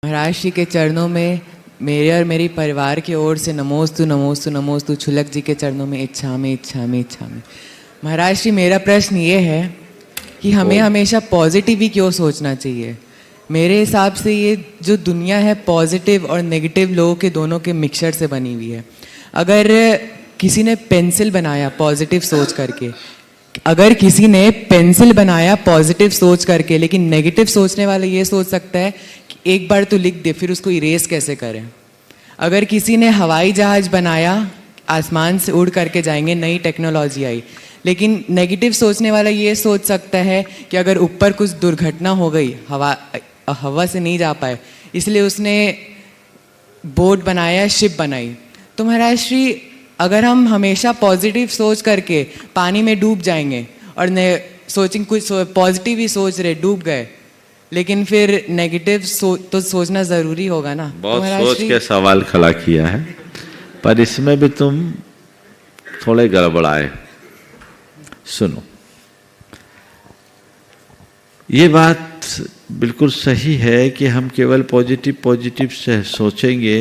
महाराज जी के चरणों में मेरे और मेरी परिवार की ओर से नमोस्तु नमोस्तु नमोस्तु। छुलक जी के चरणों में इच्छामि इच्छामि इच्छामि। महाराज जी, मेरा प्रश्न ये है कि हमें हमेशा पॉजिटिव ही क्यों सोचना चाहिए? मेरे हिसाब से ये जो दुनिया है पॉजिटिव और नेगेटिव लोगों के दोनों के मिक्सचर से बनी हुई है। अगर किसी ने पेंसिल बनाया पॉजिटिव सोच करके, अगर किसी ने पेंसिल बनाया पॉजिटिव सोच करके, लेकिन नेगेटिव सोचने वाला ये सोच सकता है कि एक बार तो लिख दे, फिर उसको इरेज कैसे करें। अगर किसी ने हवाई जहाज बनाया, आसमान से उड़ करके जाएंगे, नई टेक्नोलॉजी आई, लेकिन नेगेटिव सोचने वाला ये सोच सकता है कि अगर ऊपर कुछ दुर्घटना हो गई, हवा से नहीं जा पाए, इसलिए उसने बोट बनाया, शिप बनाई। तो महाराज श्री, अगर हम हमेशा पॉजिटिव सोच करके पानी में डूब जाएंगे और सोचेंगे कुछ पॉजिटिव ही सोच रहे, डूब गए, लेकिन फिर नेगेटिव तो सोचना ज़रूरी होगा ना। बहुत सोच के सवाल खड़ा किया है, पर इसमें भी तुम थोड़े गड़बड़ाए। सुनो, ये बात बिल्कुल सही है कि हम केवल पॉजिटिव से सोचेंगे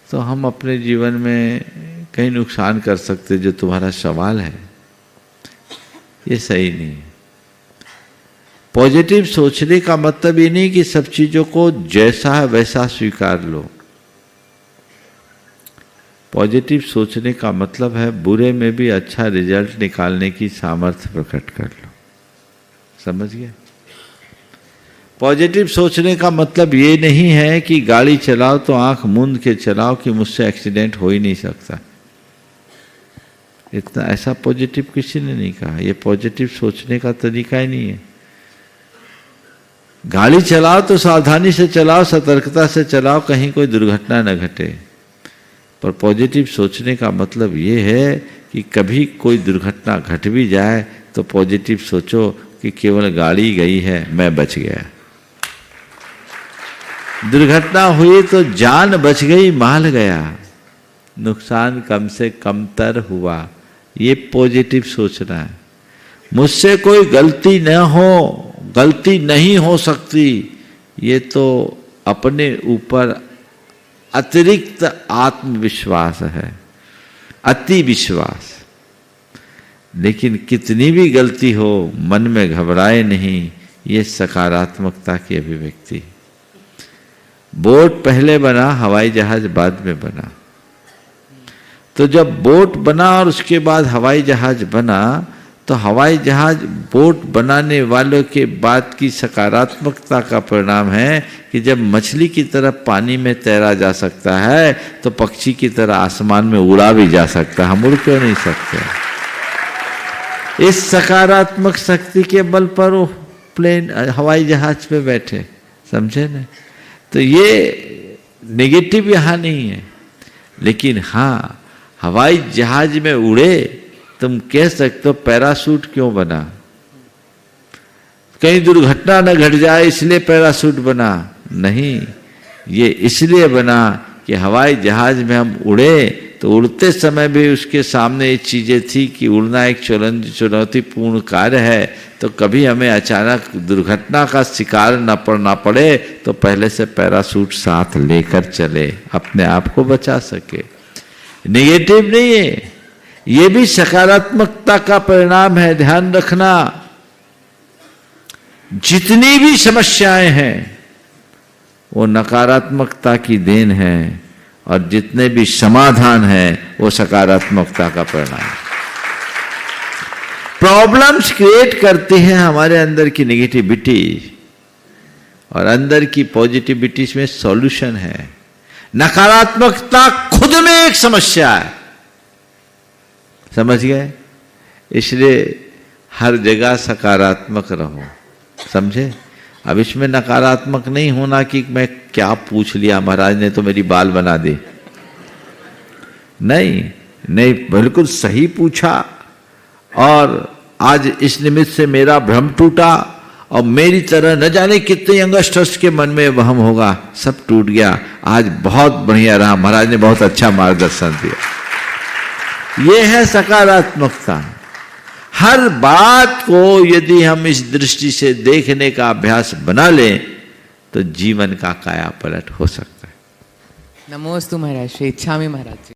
तो हम अपने जीवन में कहीं नुकसान कर सकते। जो तुम्हारा सवाल है ये सही नहीं है। पॉजिटिव सोचने का मतलब ये नहीं कि सब चीजों को जैसा है वैसा स्वीकार लो। पॉजिटिव सोचने का मतलब है बुरे में भी अच्छा रिजल्ट निकालने की सामर्थ्य प्रकट कर लो। समझ गए? पॉजिटिव सोचने का मतलब ये नहीं है कि गाड़ी चलाओ तो आंख मूंद के चलाओ कि मुझसे एक्सीडेंट हो ही नहीं सकता। इतना ऐसा पॉजिटिव किसी ने नहीं कहा। ये पॉजिटिव सोचने का तरीका ही नहीं है। गाड़ी चलाओ तो सावधानी से चलाओ, सतर्कता से चलाओ, कहीं कोई दुर्घटना न घटे। पर पॉजिटिव सोचने का मतलब ये है कि कभी कोई दुर्घटना घट भी जाए तो पॉजिटिव सोचो कि केवल गाड़ी गई है, मैं बच गया। दुर्घटना हुई तो जान बच गई, माल गया, नुकसान कम से कमतर हुआ। ये पॉजिटिव सोचना है। मुझसे कोई गलती न हो, गलती नहीं हो सकती, ये तो अपने ऊपर अतिरिक्त आत्मविश्वास है, अति विश्वास। लेकिन कितनी भी गलती हो मन में घबराए नहीं, ये सकारात्मकता की अभिव्यक्ति। बोट पहले बना, हवाई जहाज बाद में बना। तो जब बोट बना और उसके बाद हवाई जहाज बना, तो हवाई जहाज बोट बनाने वालों के बाद की सकारात्मकता का परिणाम है कि जब मछली की तरह पानी में तैरा जा सकता है तो पक्षी की तरह आसमान में उड़ा भी जा सकता है। हम उड़ क्यों नहीं सकते? इस सकारात्मक शक्ति के बल पर वो प्लेन हवाई जहाज पे बैठे। समझे ना? तो ये नेगेटिव यहाँ नहीं है। लेकिन हाँ, हवाई जहाज में उड़े, तुम कह सकते हो पैराशूट क्यों बना? कहीं दुर्घटना न घट जाए इसलिए पैराशूट बना? नहीं, ये इसलिए बना कि हवाई जहाज में हम उड़े तो उड़ते समय भी उसके सामने ये चीजें थी कि उड़ना एक चुनौतीपूर्ण कार्य है, तो कभी हमें अचानक दुर्घटना का शिकार न पड़ना पड़े तो पहले से पैराशूट साथ लेकर चले, अपने आप को बचा सके। नेगेटिव नहीं है, ये भी सकारात्मकता का परिणाम है। ध्यान रखना, जितनी भी समस्याएं हैं वो नकारात्मकता की देन है, और जितने भी समाधान है वो सकारात्मकता का परिणाम है। प्रॉब्लम्स क्रिएट करती है हमारे अंदर की नेगेटिविटी, और अंदर की पॉजिटिविटी में सॉल्यूशन है। नकारात्मकता खुद में एक समस्या है। समझ गए? इसलिए हर जगह सकारात्मक रहो। समझे? अब इसमें नकारात्मक नहीं होना कि मैं क्या पूछ लिया, महाराज ने तो मेरी बाल बना दी। नहीं नहीं, बिल्कुल सही पूछा, और आज इस निमित्त से मेरा भ्रम टूटा, और मेरी तरह न जाने कितने यंगस्टर्स के मन में वहम होगा, सब टूट गया। आज बहुत बढ़िया रहा, महाराज ने बहुत अच्छा मार्गदर्शन दिया। यह है सकारात्मकता। हर बात को यदि हम इस दृष्टि से देखने का अभ्यास बना लें तो जीवन का काया पलट हो सकता है। नमोस्तु महाराज श्री। इच्छामि महाराज जी।